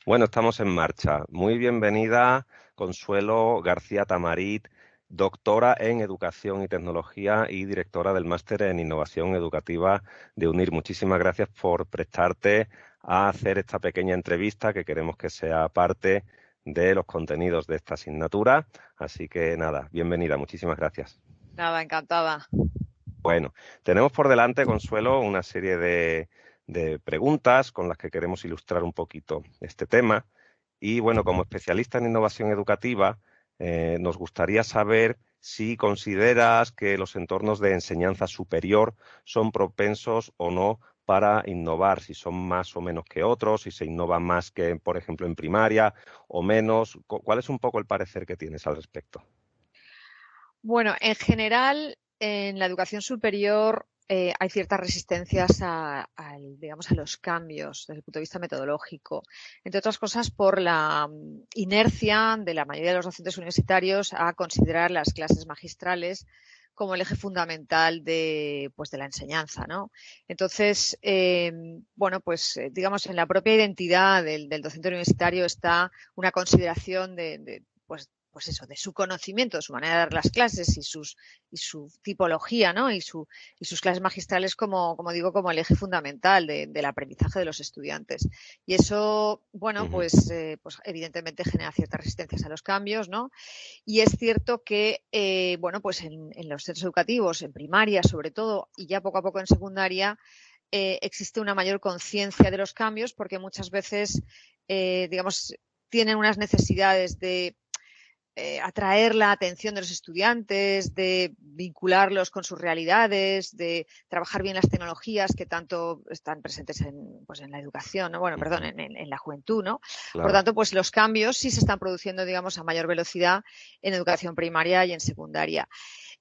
Bueno, estamos en marcha. Muy bienvenida, Consuelo García Tamarit, doctora en Educación y Tecnología y directora del Máster en Innovación Educativa de UNIR. Muchísimas gracias por prestarte a hacer esta pequeña entrevista que queremos que sea parte de los contenidos de esta asignatura. Así que nada, bienvenida, muchísimas gracias. Nada, encantada. Bueno, tenemos por delante, Consuelo, una serie de preguntas con las que queremos ilustrar un poquito este tema. Y bueno, como especialista en innovación educativa, nos gustaría saber si consideras que los entornos de enseñanza superior son propensos o no para innovar, si son más o menos que otros, si se innova más que, por ejemplo, en primaria o menos. ¿Cuál es un poco el parecer que tienes al respecto? Bueno, en general, en la educación superior hay ciertas resistencias digamos, a los cambios desde el punto de vista metodológico. Entre otras cosas, por la inercia de la mayoría de los docentes universitarios a considerar las clases magistrales como el eje fundamental pues, de la enseñanza, ¿no? Entonces, bueno, pues digamos, en la propia identidad del docente universitario está una consideración pues eso, de su conocimiento, de su manera de dar las clases y su tipología, ¿no? Y sus clases magistrales como digo, como el eje fundamental del aprendizaje de los estudiantes. Y eso, bueno, pues evidentemente genera ciertas resistencias a los cambios, ¿no? Y es cierto que, bueno, pues en los centros educativos, en primaria sobre todo, y ya poco a poco en secundaria, existe una mayor conciencia de los cambios porque muchas veces, digamos, tienen unas necesidades de atraer la atención de los estudiantes, de vincularlos con sus realidades, de trabajar bien las tecnologías que tanto están presentes pues en la educación, ¿no? Bueno, perdón, en la juventud, ¿no? Por Claro. tanto, pues los cambios sí se están produciendo, digamos, a mayor velocidad en educación primaria y en secundaria.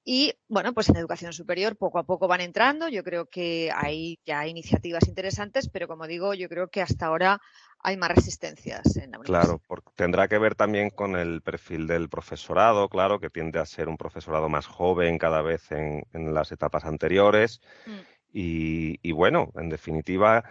Y bueno, pues en educación superior poco a poco van entrando. Yo creo que hay ya iniciativas interesantes, pero como digo, yo creo que hasta ahora hay más resistencias en la universidad. Claro, porque tendrá que ver también con el perfil del profesorado, claro, que tiende a ser un profesorado más joven cada vez en las etapas anteriores. Mm. Y bueno, en definitiva,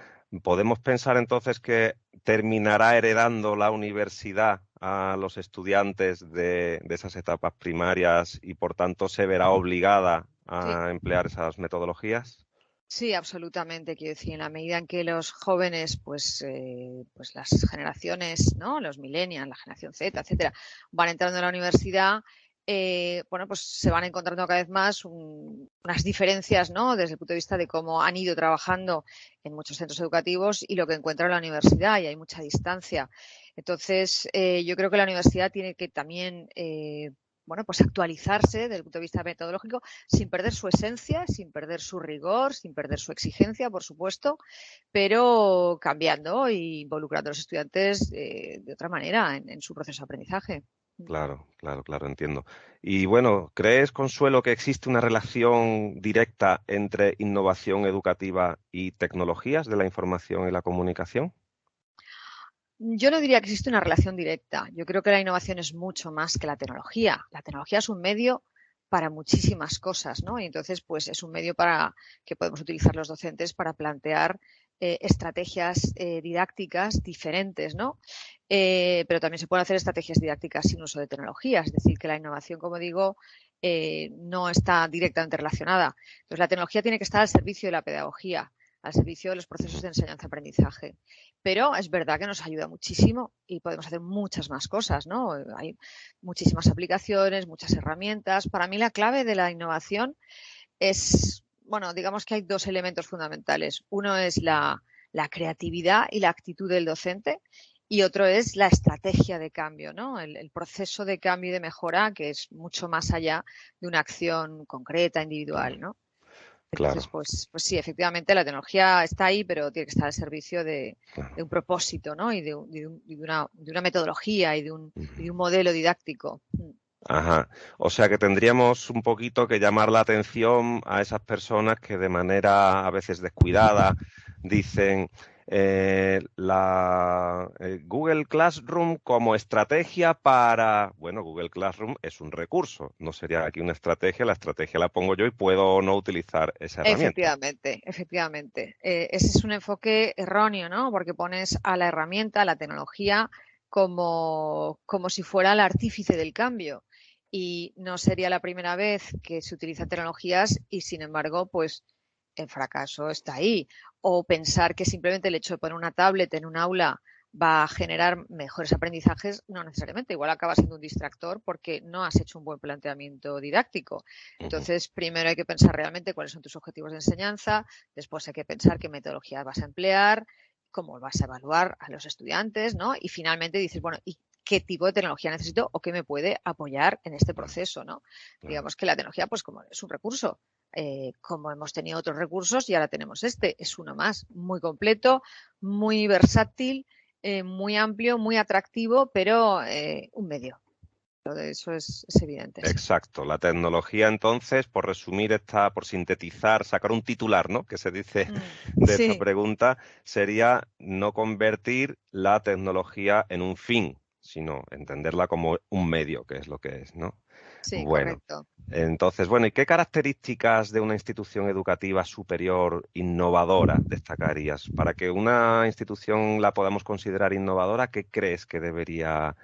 podemos pensar entonces que terminará heredando la universidad a los estudiantes de esas etapas primarias y por tanto se verá obligada Sí. a emplear esas metodologías. Sí, absolutamente. Quiero decir, en la medida en que los jóvenes, pues las generaciones, ¿no? Los millennials, la generación Z, etcétera, van entrando en la universidad, bueno, pues se van encontrando cada vez más unas diferencias, ¿no? Desde el punto de vista de cómo han ido trabajando en muchos centros educativos y lo que encuentran en la universidad, y hay mucha distancia. Entonces, yo creo que la universidad tiene que también bueno, pues actualizarse desde el punto de vista metodológico sin perder su esencia, sin perder su rigor, sin perder su exigencia, por supuesto, pero cambiando e involucrando a los estudiantes de otra manera en su proceso de aprendizaje. Claro, claro, claro, entiendo. Y bueno, ¿crees, Consuelo, que existe una relación directa entre innovación educativa y tecnologías de la información y la comunicación? Yo no diría que existe una relación directa. Yo creo que la innovación es mucho más que la tecnología. La tecnología es un medio para muchísimas cosas, ¿no? Y entonces, pues es un medio para que podemos utilizar los docentes para plantear estrategias didácticas diferentes, ¿no? Pero también se pueden hacer estrategias didácticas sin uso de tecnología. Es decir, que la innovación, como digo, no está directamente relacionada. Entonces, la tecnología tiene que estar al servicio de la pedagogía, al servicio de los procesos Ujú. de enseñanza-aprendizaje. Pero es verdad que nos ayuda muchísimo y podemos hacer muchas más cosas, ¿no? Hay muchísimas aplicaciones, muchas herramientas. Para mí la clave de la innovación es, bueno, digamos que hay dos elementos fundamentales. Uno es la creatividad y la actitud del docente y otro es la estrategia de cambio, ¿no? El proceso de cambio y de mejora que es mucho más allá de una acción concreta, individual, Claro, ¿no? Entonces, claro, pues sí, efectivamente la tecnología está ahí, pero tiene que estar al servicio de claro. un propósito, ¿no? Y de una metodología y de Ujú. un modelo didáctico. Ajá. O sea que tendríamos un poquito que llamar la atención a esas personas que de manera a veces descuidada dicen Google Classroom como estrategia para... Bueno, Google Classroom es un recurso, no sería aquí una estrategia, la estrategia la pongo yo y puedo no utilizar esa herramienta. Efectivamente, efectivamente. Ese es un enfoque erróneo, ¿no? Porque pones a la herramienta, a la tecnología, como si fuera el artífice del cambio. Y no sería la primera vez que se utilizan tecnologías y, sin embargo, pues el fracaso está ahí. O pensar que simplemente el hecho de poner una tablet en un aula va a generar mejores aprendizajes, no necesariamente. Igual acaba siendo un distractor porque no has hecho un buen planteamiento didáctico. Ujú. Entonces, primero hay que pensar realmente cuáles son tus objetivos de enseñanza, después hay que pensar qué metodología vas a emplear, cómo vas a evaluar a los estudiantes, ¿no? Y finalmente dices, bueno, ¿y qué tipo de tecnología necesito o qué me puede apoyar en este Claro, proceso, ¿no? claro. Digamos que la tecnología, pues como es un recurso, como hemos tenido otros recursos y ahora tenemos este, es uno más, muy completo, muy versátil, muy amplio, muy atractivo, pero un medio. Eso es evidente, sí. Exacto. La tecnología, entonces, por resumir esta, por sintetizar, sacar un titular, ¿no? Que se dice de esta Sí, pregunta, sería no convertir la tecnología en un fin, sino entenderla como un medio, que es lo que es, ¿no? sí, Bueno, correcto. entonces, bueno, ¿y qué características de una institución educativa superior innovadora destacarías? Para que una institución la podamos considerar innovadora, ¿qué crees que debería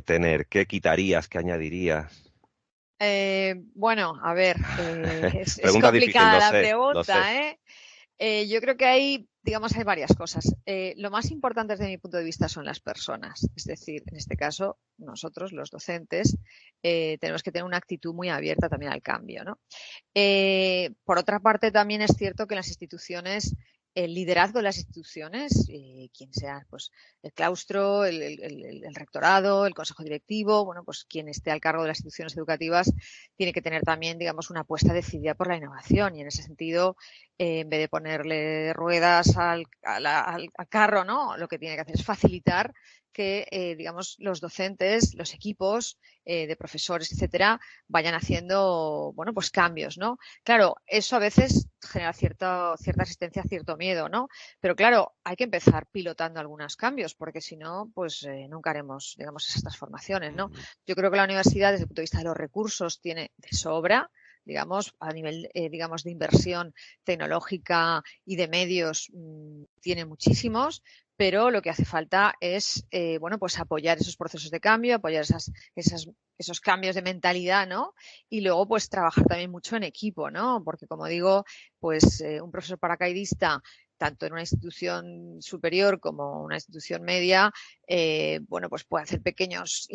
tener? ¿Qué quitarías? ¿Qué añadirías? Bueno, a ver, es Pregunta difícil, complicada lo la sé, lo sé. pregunta, ¿eh? Yo creo que hay, digamos, hay varias cosas. Lo más importante desde mi punto de vista son las personas. Es decir, en este caso, nosotros, los docentes, tenemos que tener una actitud muy abierta también al cambio, ¿no? Por otra parte, también es cierto que en las instituciones, el liderazgo de las instituciones, quien sea pues, el claustro, el rectorado, el consejo directivo, bueno, pues quien esté al cargo de las instituciones educativas, tiene que tener también, digamos, una apuesta decidida por la innovación. Y en ese sentido, en vez de ponerle ruedas al carro, ¿no? Lo que tiene que hacer es facilitar que, digamos, los docentes, los equipos de profesores, etcétera, vayan haciendo, bueno, pues cambios, ¿no? Claro, eso a veces genera cierta resistencia, cierto miedo, ¿no? Pero claro, hay que empezar pilotando algunos cambios, porque si no, pues nunca haremos, digamos, esas transformaciones, ¿no? Ujú. Yo creo que la universidad, desde el punto de vista de los recursos, tiene de sobra, digamos, a nivel, digamos, de inversión tecnológica y de medios, tiene muchísimos, pero lo que hace falta es, bueno, pues apoyar esos procesos de cambio, apoyar esos cambios de mentalidad, ¿no? Y luego, pues, trabajar también mucho en equipo, ¿no? Porque, como digo, pues, un profesor paracaidista, tanto en una institución superior como una institución media, bueno, pues puede hacer pequeños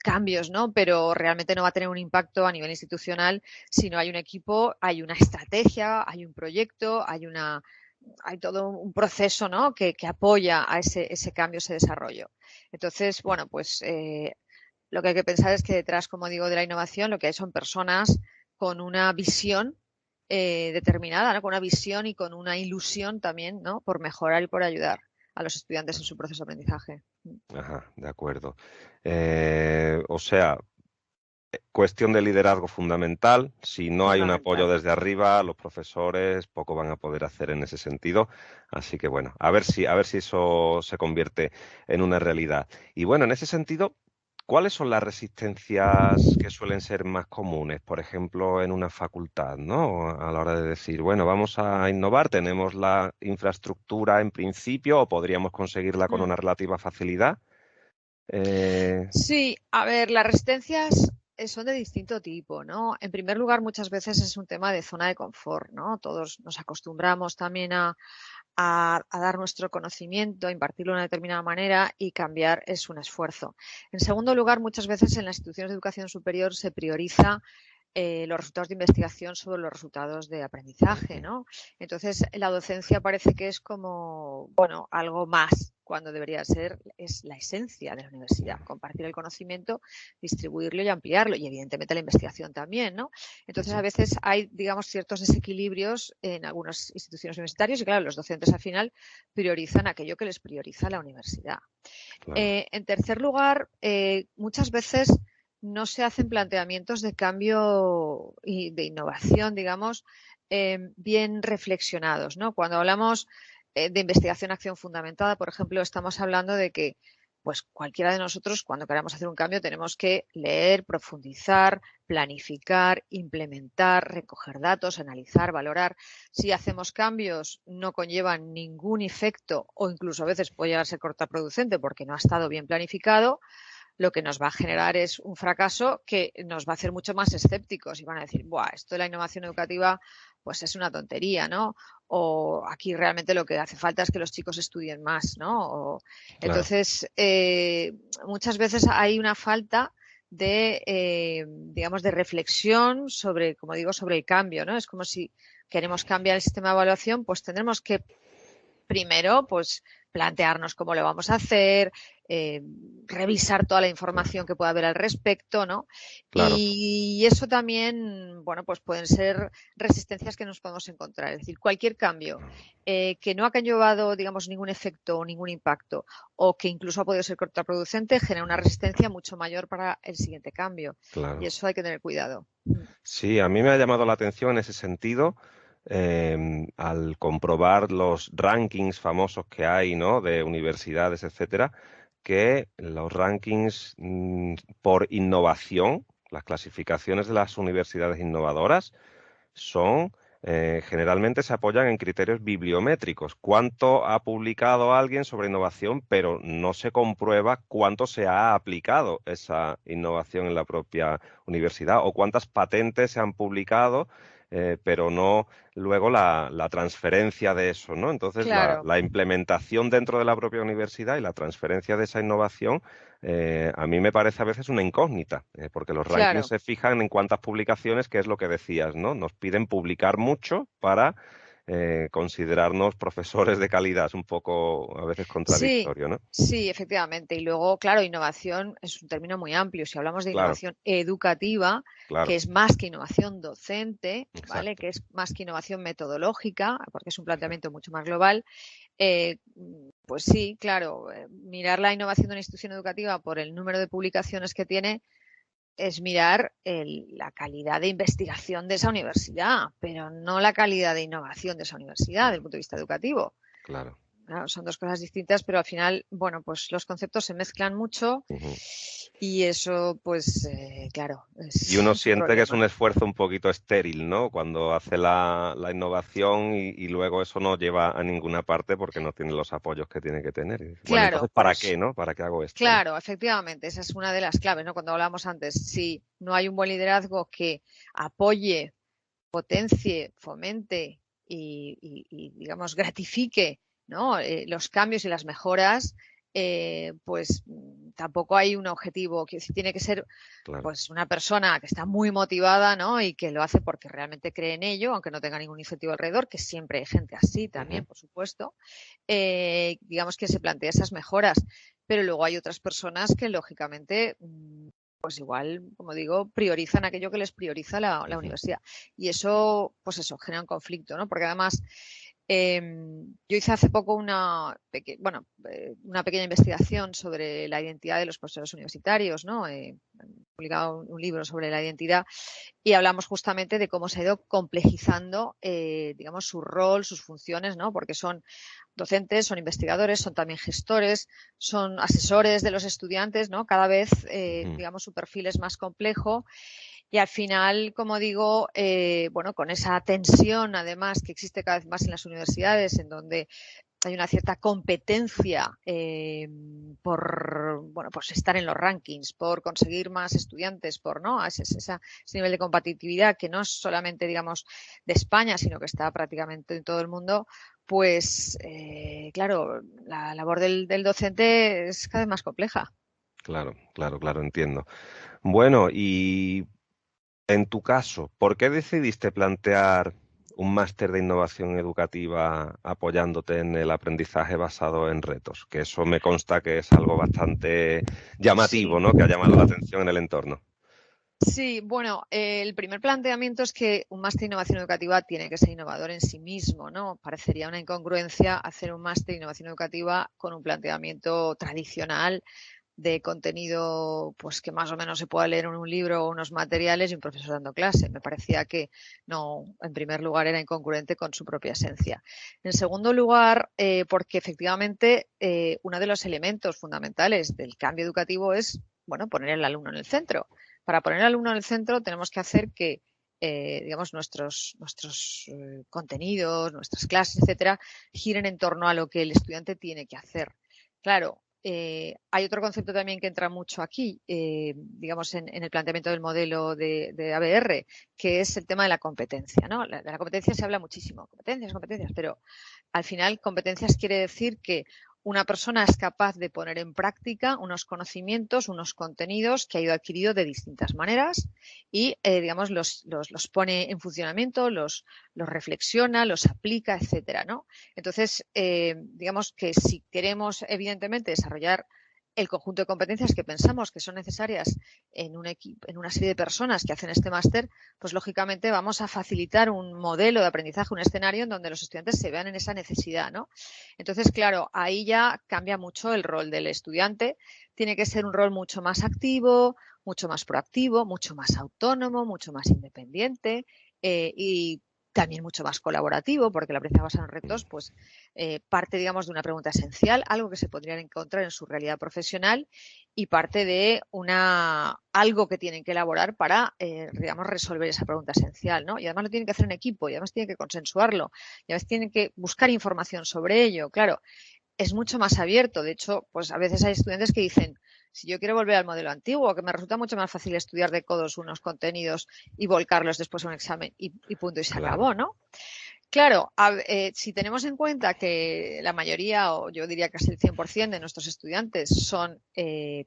cambios, ¿no? Pero realmente no va a tener un impacto a nivel institucional si no hay un equipo, hay una estrategia, hay un proyecto, hay todo un proceso, ¿no? que apoya a ese cambio, ese desarrollo. Entonces, bueno, pues lo que hay que pensar es que detrás, como digo, de la innovación, lo que hay son personas con una visión determinada, ¿no? Con una visión y con una ilusión también, ¿no? Por mejorar y por ayudar a los estudiantes en su proceso de aprendizaje. Ajá, de acuerdo. O sea, cuestión de liderazgo fundamental. Si no hay un apoyo Fundamental. desde arriba, los profesores poco van a poder hacer en ese sentido. Así que bueno, a ver si eso se convierte en una realidad. Y bueno, en ese sentido, ¿cuáles son las resistencias que suelen ser más comunes, por ejemplo, en una facultad, ¿no? A la hora de decir, bueno, vamos a innovar, tenemos la infraestructura en principio o podríamos conseguirla con Mm. una relativa facilidad. Eh, Sí, a ver, las resistencias son de distinto tipo, ¿no? En primer lugar, muchas veces es un tema de zona de confort, ¿no? Todos nos acostumbramos también a dar nuestro conocimiento, a impartirlo de una determinada manera y cambiar es un esfuerzo. En segundo lugar, muchas veces en las instituciones de educación superior se prioriza los resultados de investigación sobre los resultados de aprendizaje, ¿no? Entonces, la docencia parece que es como, bueno, algo más, cuando debería ser, es la esencia de la universidad, compartir el conocimiento, distribuirlo y ampliarlo, y evidentemente la investigación también, ¿no? Entonces, a Ujú, veces hay, digamos, ciertos desequilibrios en algunas instituciones universitarias y, claro, los docentes al final priorizan aquello que les prioriza la universidad. claro. En tercer lugar, muchas veces no se hacen planteamientos de cambio y de innovación, digamos, bien reflexionados, ¿no? Cuando hablamos de investigación acción fundamentada, por ejemplo, estamos hablando de que pues cualquiera de nosotros, cuando queramos hacer un cambio, tenemos que leer, profundizar, planificar, implementar, recoger datos, analizar, valorar. Si hacemos cambios, no conllevan ningún efecto o incluso a veces puede llegar a ser contraproducente porque no ha estado bien planificado, lo que nos va a generar es un fracaso que nos va a hacer mucho más escépticos y van a decir, buah, esto de la innovación educativa pues es una tontería, ¿no? O aquí realmente lo que hace falta es que los chicos estudien más, ¿no? Claro, Entonces, muchas veces hay una falta de, digamos, de reflexión sobre, como digo, sobre el cambio, ¿no? Es como si queremos cambiar el sistema de evaluación, pues tendremos que primero, pues plantearnos cómo lo vamos a hacer, eh, revisar toda la información que pueda haber al respecto, ¿no? claro. Y eso también, bueno, pues pueden ser resistencias que nos podemos encontrar. Es decir, cualquier cambio que no ha llevado, digamos, ningún efecto o ningún impacto o que incluso ha podido ser contraproducente genera una resistencia mucho mayor para el siguiente cambio. Y Claro. eso hay que tener cuidado. Sí, a mí me ha llamado la atención en ese sentido, al comprobar los rankings famosos que hay, ¿no? De universidades, etcétera, que los rankings por innovación, las clasificaciones de las universidades innovadoras, son, generalmente se apoyan en criterios bibliométricos. Cuánto ha publicado alguien sobre innovación, pero no se comprueba cuánto se ha aplicado esa innovación en la propia universidad o cuántas patentes se han publicado, pero no luego la transferencia de eso, ¿no? Entonces, Claro, la implementación dentro de la propia universidad y la transferencia de esa innovación, a mí me parece a veces una incógnita, porque los rankings claro. se fijan en cuántas publicaciones, que es lo que decías, ¿no? Nos piden publicar mucho para considerarnos profesores de calidad. Es un poco a veces Sí, contradictorio, ¿no? sí, efectivamente. Y luego, claro, innovación es un término muy amplio. Si hablamos de Claro, innovación educativa, que claro, es más que innovación docente, ¿vale? exacto, Que es más que innovación metodológica, porque es un planteamiento exacto. mucho más global, pues sí, claro, mirar la innovación de una institución educativa por el número de publicaciones que tiene es mirar la calidad de investigación de esa universidad, pero no la calidad de innovación de esa universidad desde el punto de vista educativo. Claro. Claro, son dos cosas distintas, pero al final, bueno, pues los conceptos se mezclan mucho Ujú. y eso, pues, claro, Y uno es un siente que es un problema. esfuerzo un poquito estéril, ¿no? Cuando hace la innovación y luego eso no lleva a ninguna parte porque no tiene los apoyos que tiene que tener. Y dice, bueno, Claro, entonces, por ¿para eso. qué, no? ¿Para qué hago esto, no? Claro, efectivamente, esa es una de las claves, ¿no? Cuando hablábamos antes, si no hay un buen liderazgo que apoye, potencie, fomente digamos, gratifique, ¿no? Los cambios y las mejoras, pues tampoco hay un objetivo, que tiene que ser Claro. pues una persona que está muy motivada, ¿no? Y que lo hace porque realmente cree en ello, aunque no tenga ningún incentivo alrededor, que siempre hay gente así también, Ujú. por supuesto, digamos que se plantea esas mejoras. Pero luego hay otras personas que lógicamente pues igual, como digo, priorizan aquello que les prioriza la Ujú. universidad. Y eso, pues eso, genera un conflicto, ¿no? Porque además, yo hice hace poco una pequeña investigación sobre la identidad de los profesores universitarios, ¿no? He publicado un libro sobre la identidad y hablamos justamente de cómo se ha ido complejizando, digamos, su rol, sus funciones, ¿no? Porque son docentes, son investigadores, son también gestores, son asesores de los estudiantes, ¿no? Cada vez, Ujú. digamos, su perfil es más complejo y al final, como digo, bueno, con esa tensión además que existe cada vez más en las universidades, en donde hay una cierta competencia por bueno, pues estar en los rankings, por conseguir más estudiantes, por no ese nivel de competitividad que no es solamente, digamos, de España, sino que está prácticamente en todo el mundo, pues claro, la labor del docente es cada vez más compleja. Claro, claro, claro, entiendo. Bueno, y en tu caso, ¿por qué decidiste plantear un máster de innovación educativa apoyándote en el aprendizaje basado en retos? Que eso me consta que es algo bastante llamativo, Sí, ¿no? Que ha llamado la atención en el entorno. sí, bueno, el primer planteamiento es que un máster de innovación educativa tiene que ser innovador en sí mismo, ¿no? Parecería una incongruencia hacer un máster de innovación educativa con un planteamiento tradicional de contenido pues que más o menos se pueda leer en un libro o unos materiales y un profesor dando clase. Me parecía que no, en primer lugar, era incongruente con su propia esencia. En segundo lugar, porque efectivamente uno de los elementos fundamentales del cambio educativo es, bueno, poner al alumno en el centro. Para poner al alumno en el centro tenemos que hacer que digamos, nuestros contenidos, nuestras clases, etcétera, giren en torno a lo que el estudiante tiene que hacer. Claro, hay otro concepto también que entra mucho aquí, digamos, en el planteamiento del modelo de ABR, que es el tema de la competencia, ¿no? De la competencia se habla muchísimo, competencias, competencias, pero al final competencias quiere decir que una persona es capaz de poner en práctica unos conocimientos, unos contenidos que ha ido adquirido de distintas maneras y, digamos, los pone en funcionamiento, los reflexiona, los aplica, etcétera, ¿no? Entonces, digamos que si queremos, evidentemente, desarrollar el conjunto de competencias que pensamos que son necesarias en una serie de personas que hacen este máster, pues lógicamente vamos a facilitar un modelo de aprendizaje, un escenario en donde los estudiantes se vean en esa necesidad, ¿no? Entonces, claro, ahí ya cambia mucho el rol del estudiante. Tiene que ser un rol mucho más activo, mucho más proactivo, mucho más autónomo, mucho más independiente y también mucho más colaborativo, porque la aprendizaje basado en retos, pues parte, digamos, de una pregunta esencial, algo que se podrían encontrar en su realidad profesional y parte de algo que tienen que elaborar para, digamos, resolver esa pregunta esencial, ¿no? Y además lo tienen que hacer en equipo, y además tienen que consensuarlo, y además tienen que buscar información sobre ello. Claro, es mucho más abierto. De hecho, pues a veces hay estudiantes que dicen, si yo quiero volver al modelo antiguo, que me resulta mucho más fácil estudiar de codos unos contenidos y volcarlos después a un examen y punto y se acabó, ¿no? Claro, si tenemos en cuenta que la mayoría, o yo diría casi el 100% de nuestros estudiantes son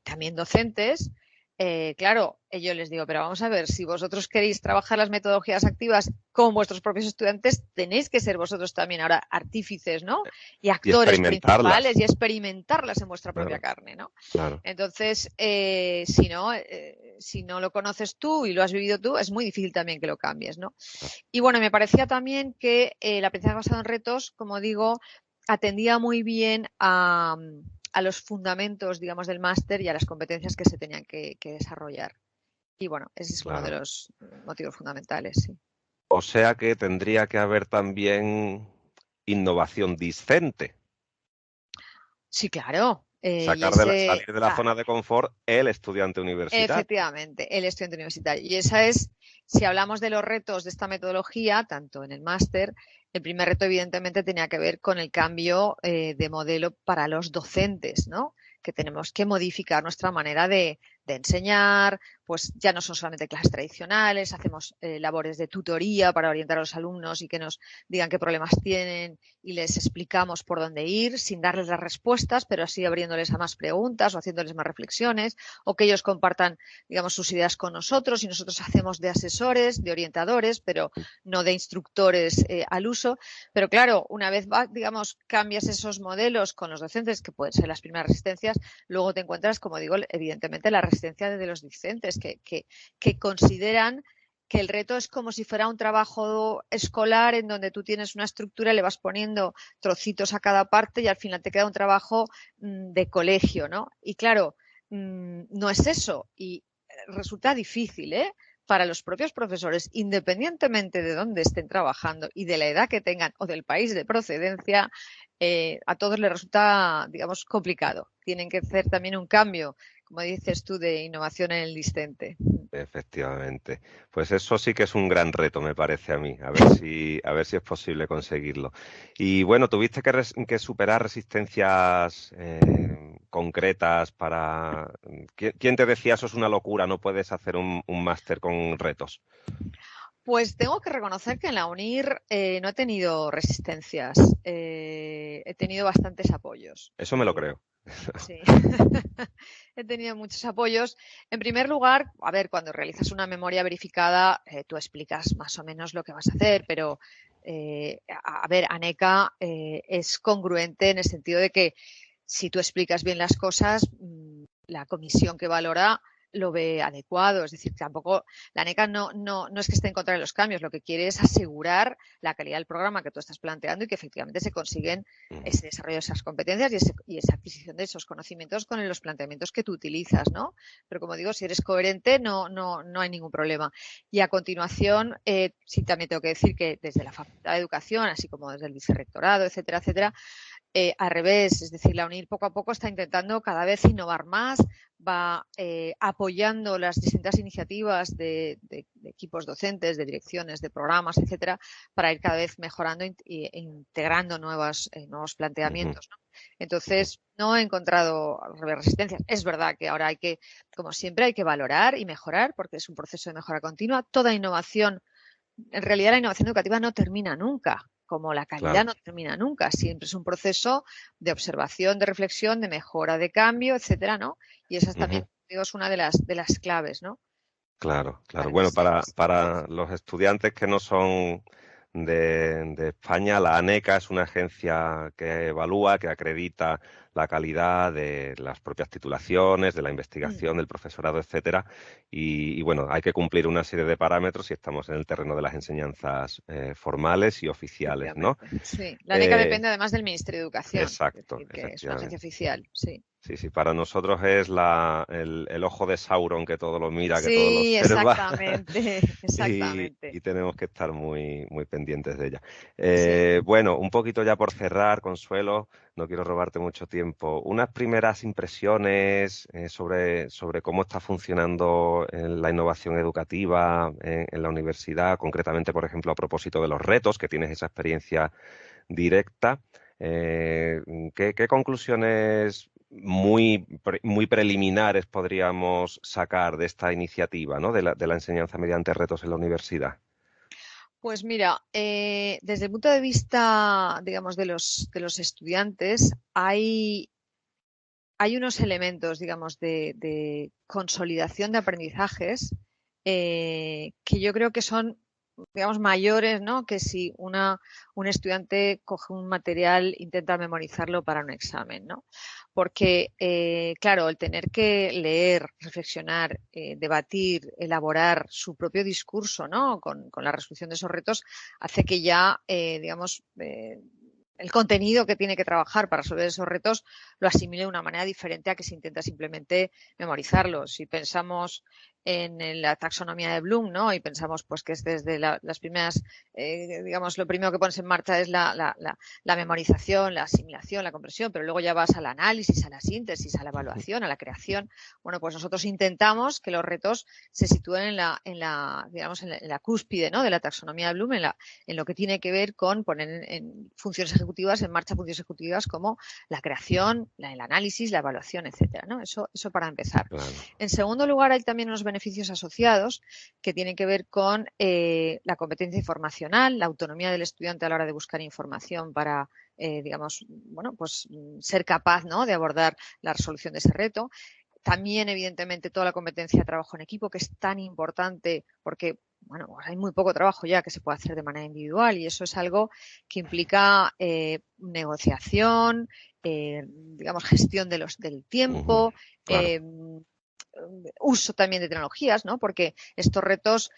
también docentes, claro, yo les digo, pero vamos a ver, si vosotros queréis trabajar las metodologías activas con vuestros propios estudiantes, tenéis que ser vosotros también ahora artífices, ¿no? Y Y actores experimentarlas. principales y experimentarlas en vuestra propia Claro, carne, ¿no? claro. Entonces, si no lo conoces tú y lo has vivido tú, es muy difícil también que lo cambies, ¿no? Y bueno, me parecía también que el aprendizaje basado en retos, como digo, atendía muy bien a los fundamentos, digamos, del máster y a las competencias que se tenían que desarrollar. Y bueno, ese es uno de Claro. los motivos fundamentales, sí. O sea que tendría que haber también innovación discente. Sí, claro. Salir de la zona de confort el estudiante universitario. Efectivamente, el estudiante universitario. Y esa es, si hablamos de los retos de esta metodología, tanto en el máster, el primer reto evidentemente tenía que ver con el cambio de modelo para los docentes, ¿no? Que tenemos que modificar nuestra manera de enseñar, pues ya no son solamente clases tradicionales, hacemos labores de tutoría para orientar a los alumnos y que nos digan qué problemas tienen y les explicamos por dónde ir, sin darles las respuestas, pero así abriéndoles a más preguntas o haciéndoles más reflexiones, o que ellos compartan, digamos, sus ideas con nosotros y nosotros hacemos de asesores, de orientadores, pero no de instructores al uso. Pero claro, una vez, digamos, cambias esos modelos con los docentes, que pueden ser las primeras resistencias, luego te encuentras, como digo, evidentemente la resistencia de los docentes que consideran que el reto es como si fuera un trabajo escolar en donde tú tienes una estructura y le vas poniendo trocitos a cada parte y al final te queda un trabajo de colegio, ¿no? Y claro, no es eso y resulta difícil, ¿eh? Para los propios profesores, independientemente de dónde estén trabajando y de la edad que tengan o del país de procedencia, a todos les resulta, digamos, complicado. Tienen que hacer también un cambio, como dices tú, de innovación en el discente. Efectivamente. Pues eso sí que es un gran reto, me parece a mí. A ver si es posible conseguirlo. Y bueno, tuviste que superar resistencias concretas para. ¿Quién te decía eso es una locura? No puedes hacer un máster con retos. Pues tengo que reconocer que en la UNIR no he tenido resistencias, he tenido bastantes apoyos. Eso me lo creo. Sí, he tenido muchos apoyos. En primer lugar, a ver, cuando realizas una memoria verificada, tú explicas más o menos lo que vas a hacer, pero a ver, ANECA es congruente en el sentido de que si tú explicas bien las cosas, la comisión que valora lo ve adecuado. Es decir, tampoco la ANECA no es que esté en contra de los cambios, lo que quiere es asegurar la calidad del programa que tú estás planteando y que efectivamente se consiguen ese desarrollo de esas competencias y esa adquisición de esos conocimientos con los planteamientos que tú utilizas, ¿no? Pero como digo, si eres coherente no hay ningún problema. Y a continuación, sí también tengo que decir que desde la Facultad de Educación, así como desde el Vicerrectorado, etcétera, etcétera, al revés, es decir, la UNIR poco a poco está intentando cada vez innovar más, va apoyando las distintas iniciativas de equipos docentes, de direcciones, de programas, etcétera, para ir cada vez mejorando e integrando nuevos planteamientos, ¿no? Entonces, no he encontrado resistencias. Es verdad que ahora como siempre, hay que valorar y mejorar, porque es un proceso de mejora continua. Toda innovación, en realidad la innovación educativa no termina nunca, como la calidad Claro. no termina nunca. Siempre es un proceso de observación, de reflexión, de mejora, de cambio, etcétera, ¿no? Y esa también, digo, es una de las claves, ¿no? Claro, claro. Para que Bueno, sea para los estudiantes que no son de España, la ANECA es una agencia que evalúa, que acredita la calidad de las propias titulaciones, de la investigación, del profesorado, etcétera. Y bueno, hay que cumplir una serie de parámetros si estamos en el terreno de las enseñanzas formales y oficiales, ¿no? Efectivamente. Sí, la ANECA Eh, depende además del Ministerio de Educación, es exacto, decir, que es una agencia efectivamente. oficial, sí. Sí, sí, para nosotros es el ojo de Sauron que todo lo mira, que todo lo Sí, observa exactamente, exactamente. y tenemos que estar muy, muy pendientes de ella. Sí. Bueno, un poquito ya por cerrar, Consuelo, no quiero robarte mucho tiempo. Unas primeras impresiones sobre cómo está funcionando la innovación educativa en la universidad, concretamente, por ejemplo, a propósito de los retos, que tienes esa experiencia directa. Eh, ¿qué conclusiones muy preliminares podríamos sacar de esta iniciativa, ¿no? De la enseñanza mediante retos en la universidad? Pues mira, desde el punto de vista, digamos, de los estudiantes, hay unos elementos, digamos, de consolidación de aprendizajes que yo creo que son, digamos, mayores, ¿no? Que si un estudiante coge un material, intenta memorizarlo para un examen, ¿no? Porque, claro, el tener que leer, reflexionar, debatir, elaborar su propio discurso, ¿no? Con la resolución de esos retos, hace que ya, digamos, el contenido que tiene que trabajar para resolver esos retos lo asimile de una manera diferente a que se intenta simplemente memorizarlo. Si pensamos en la taxonomía de Bloom, ¿no? Y pensamos pues que es desde las primeras, digamos, lo primero que pones en marcha es la memorización, la asimilación, la comprensión, pero luego ya vas al análisis, a la síntesis, a la evaluación, a la creación. Bueno, pues nosotros intentamos que los retos se sitúen digamos, en la cúspide, ¿no? De la taxonomía de Bloom, en lo que tiene que ver con poner en funciones ejecutivas, en marcha funciones ejecutivas como la creación, el análisis, la evaluación, etcétera, ¿no? Eso para empezar. Claro. En segundo lugar, hay también unos beneficios asociados que tienen que ver con la competencia informacional, la autonomía del estudiante a la hora de buscar información para, digamos, bueno, pues ser capaz, ¿no? De abordar la resolución de ese reto. También, evidentemente, toda la competencia de trabajo en equipo, que es tan importante porque, bueno, hay muy poco trabajo ya que se puede hacer de manera individual y eso es algo que implica negociación, digamos, gestión del tiempo, Claro. uso también de tecnologías, ¿no? Porque estos retos,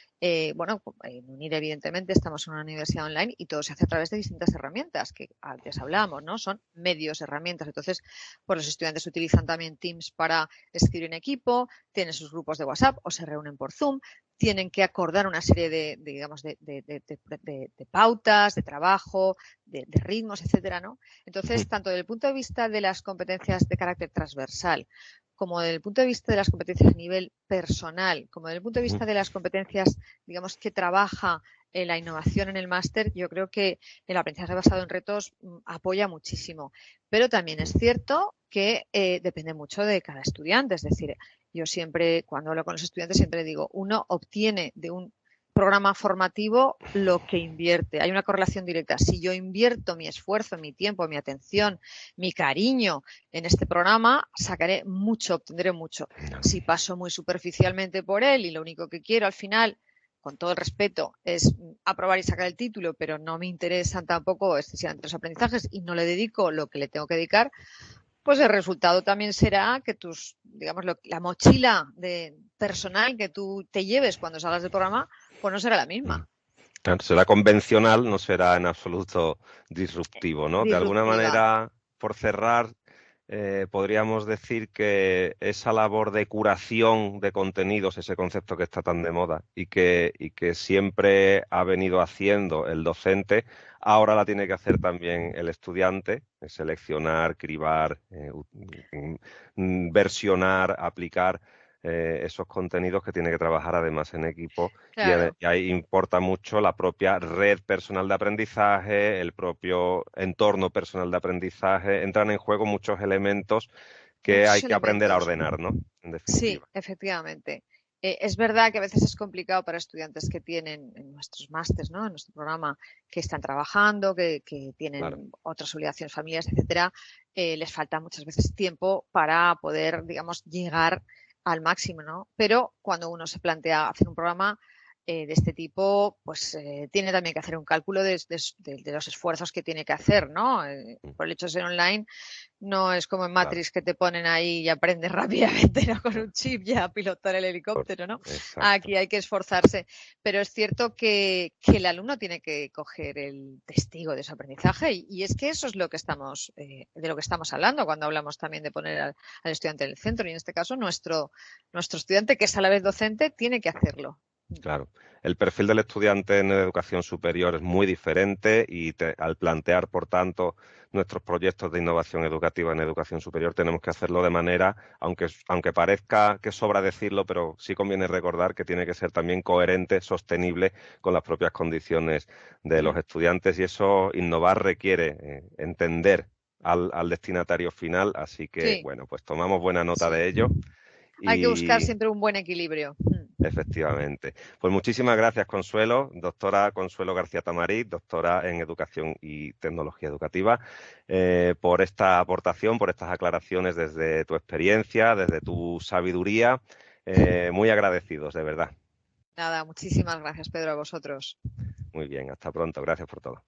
bueno, en UNIR evidentemente estamos en una universidad online y todo se hace a través de distintas herramientas que antes hablábamos, ¿no? Son medios, herramientas. Entonces, pues los estudiantes utilizan también Teams para escribir en equipo, tienen sus grupos de WhatsApp o se reúnen por Zoom, tienen que acordar una serie digamos, de pautas, de trabajo, de ritmos, etcétera, ¿no? Entonces, tanto desde el punto de vista de las competencias de carácter transversal, como desde el punto de vista de las competencias a nivel personal, como desde el punto de vista de las competencias, digamos, que trabaja la innovación en el máster, yo creo que el aprendizaje basado en retos apoya muchísimo. Pero también es cierto que depende mucho de cada estudiante. Es decir, yo siempre, cuando hablo con los estudiantes, siempre digo, uno obtiene de un programa formativo lo que invierte. Hay una correlación directa. Si yo invierto mi esfuerzo, mi tiempo, mi atención, mi cariño en este programa, sacaré mucho, obtendré mucho. Si paso muy superficialmente por él y lo único que quiero al final, con todo el respeto, es aprobar y sacar el título, pero no me interesan tampoco excesivamente los aprendizajes y no le dedico lo que le tengo que dedicar, Pues el resultado también será que digamos, la mochila personal que tú te lleves cuando salgas del programa, pues no será la misma. Claro, será convencional, no será en absoluto disruptivo, ¿no? De alguna Disruptiva. manera, por cerrar, podríamos decir que esa labor de curación de contenidos, ese concepto que está tan de moda y que siempre ha venido haciendo el docente, ahora la tiene que hacer también el estudiante, seleccionar, cribar, versionar, aplicar esos contenidos que tiene que trabajar además en equipo Claro. y ahí importa mucho la propia red personal de aprendizaje, el propio entorno personal de aprendizaje. Entran en juego muchos elementos que hay Muchos que aprender a elementos. ordenar, ¿no? En Sí, definitiva. efectivamente. Es verdad que a veces es complicado para estudiantes que tienen en nuestros másters, ¿no? En nuestro programa, que están trabajando, que Claro. tienen otras obligaciones familiares, etcétera. Les falta muchas veces tiempo para poder, digamos, llegar al máximo, ¿no? Pero cuando uno se plantea hacer un programa de este tipo, pues tiene también que hacer un cálculo de los esfuerzos que tiene que hacer, ¿no? Por el hecho de ser online, no es como en Claro, Matrix que te ponen ahí y aprendes rápidamente, ¿no? Con un chip ya a pilotar el helicóptero, ¿no? exacto. Aquí hay que esforzarse. Pero es cierto que el alumno tiene que coger el testigo de su aprendizaje y es que eso es lo que de lo que estamos hablando cuando hablamos también de poner al estudiante en el centro. Y en este caso, nuestro estudiante, que es a la vez docente, tiene que hacerlo. Claro, el perfil del estudiante en educación superior es muy diferente y al plantear, por tanto, nuestros proyectos de innovación educativa en educación superior tenemos que hacerlo de manera, aunque parezca que sobra decirlo, pero sí conviene recordar que tiene que ser también coherente, sostenible con las propias condiciones de los estudiantes y eso, innovar requiere entender al destinatario final, así que, Sí, bueno, pues tomamos buena nota sí. de ello. Hay que buscar Y siempre un buen equilibrio. efectivamente. Pues muchísimas gracias, Consuelo, doctora Consuelo García Tamariz, doctora en Educación y Tecnología Educativa, por esta aportación, por estas aclaraciones desde tu experiencia, desde tu sabiduría. Muy agradecidos, de verdad. Nada, muchísimas gracias, Pedro, a vosotros. Muy bien, hasta pronto. Gracias por todo.